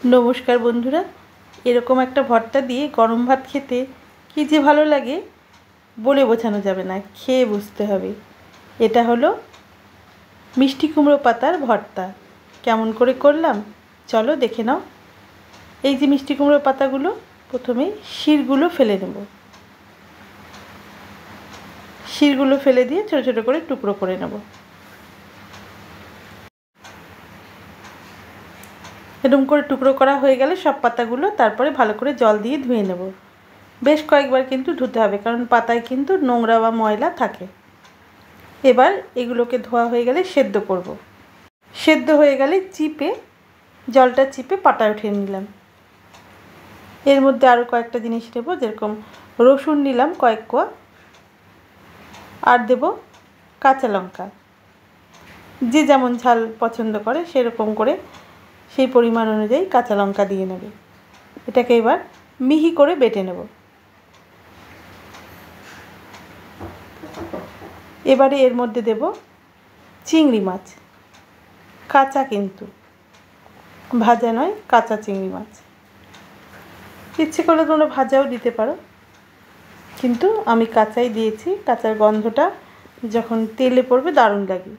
नमस्कार बंधुरा एरकम एक भर्ता दिए गरम भात खेते कि जे भालो लागे बोले बोझानो जाबे ना, खेये बुझते हबे। एटा हलो मिष्टि कुमड़ो पातार भर्ता। केमन करे करलाम चलो देखे नाओ। এই যে মিষ্টি কুমড়ো পাতাগুলো প্রথমে শিরগুলো ফেলে নেব। শিরগুলো ফেলে দিয়ে ছোট ছোট করে টুকরো করে নেব। এরকম করে টুকরো করা হয়ে গেলে সব পাতাগুলো তারপরে ভালো করে জল দিয়ে ধুয়ে নেব। বেশ কয়েকবার কিন্তু ধুতে হবে, কারণ পাতায় কিন্তু নোংরা বা ময়লা থাকে। এবার এগুলোকে ধোয়া হয়ে গেলে সেদ্ধ করব। সেদ্ধ হয়ে গেলে চিপে জলটা চিপে পাটায় উঠিয়ে নিলাম। এর মধ্যে আরও কয়েকটা জিনিস নেব, যেরকম রসুন নিলাম কয়েক কোয়া, আর দেব কাঁচা লঙ্কা। যে যেমন ঝাল পছন্দ করে সেরকম করে সেই পরিমাণ অনুযায়ী কাঁচা লঙ্কা দিয়ে নেবে। এটাকে এবার মিহি করে বেটে নেব। এবারে এর মধ্যে দেব চিংড়ি মাছ, কাঁচা কিন্তু ভাজা নয়, কাঁচা চিংড়ি মাছ। ইচ্ছে করলে তোমরা ভাজাও দিতে পারো, কিন্তু আমি কাঁচাই দিয়েছি। কাঁচার গন্ধটা যখন তেলে পড়বে দারুণ লাগে।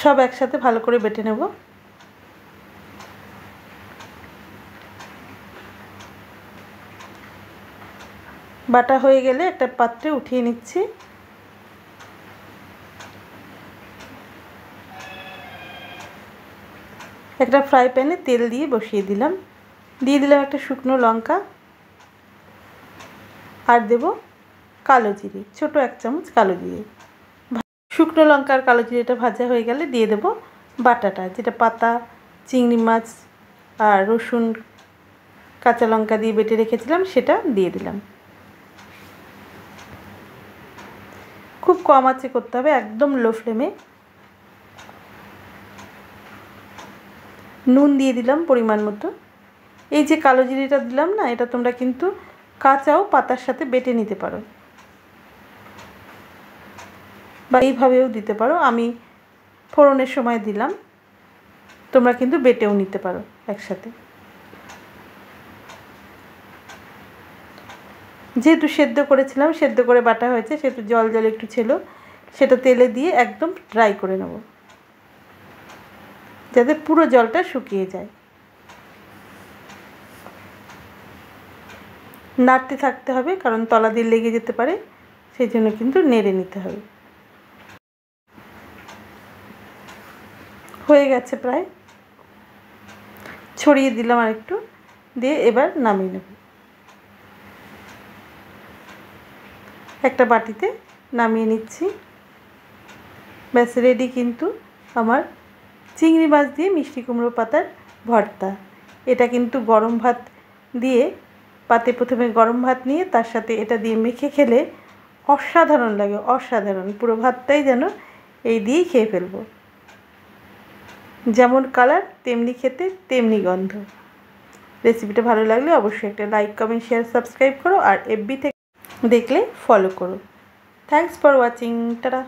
সব একসাথে ভালো করে বেটে নেব। বাটা হয়ে গেলে একটা পাত্রে উঠিয়ে নিচ্ছি। একটা ফ্রাই প্যানে তেল দিয়ে বসিয়ে দিলাম। দিয়ে দিলাম একটা শুকনো লঙ্কা, আর দেব কালো জিরে, ছোট এক চামচ কালো জিরে। শুকনো লঙ্কা আর কালো জিরেটা ভাজা হয়ে গেলে দিয়ে দেব বাটাটা, যেটা পাতা, চিংড়ি মাছ আর রসুন কাঁচা লঙ্কা দিয়ে বেটে রেখেছিলাম, সেটা দিয়ে দিলাম। খুব কম আঁচে করতে হবে, একদম লো ফ্লেমে। নুন দিয়ে দিলাম পরিমাণ মতো। এই যে কালো জিরেটা দিলাম না, এটা তোমরা কিন্তু কাঁচাও পাতার সাথে বেটে নিতে পারো, বা এইভাবেও দিতে পারো। আমি ফোড়নের সময় দিলাম, তোমরা কিন্তু বেটেও নিতে পারো একসাথে। যেহেতু সেদ্ধ করেছিলাম, সেদ্ধ করে বাটা হয়েছে, সেহেতু জল জল একটু ছিল, সেটা তেলে দিয়ে একদম ড্রাই করে নেব, যাতে পুরো জলটা শুকিয়ে যায়। নাড়তে থাকতে হবে, কারণ তলা দিয়ে লেগে যেতে পারে, সেই জন্য কিন্তু নেড়ে নিতে হবে। হয়ে গেছে প্রায়, ছড়িয়ে দিলাম আর একটু, দিয়ে এবার নামিয়ে নেব। একটা বাটিতে নামিয়ে নিচ্ছি। ব্যাস রেডি কিন্তু আমার চিংড়ি মাছ দিয়ে মিষ্টি কুমড়ো পাতার ভর্তা। এটা কিন্তু গরম ভাত দিয়ে, পাতে প্রথমে গরম ভাত নিয়ে তার সাথে এটা দিয়ে মেখে খেলে অসাধারণ লাগে, অসাধারণ। পুরো ভাতটাই যেন এই দিয়েই খেয়ে ফেলবো। যেমন কালার তেমনি খেতে তেমনি গন্ধ। রেসিপিটা ভালো লাগলে অবশ্যই একটা লাইক, কমেন্ট, শেয়ার, সাবস্ক্রাইব করো, আর এফবি থেকে দেখলে ফলো করো। Thanks for watching. টাটা।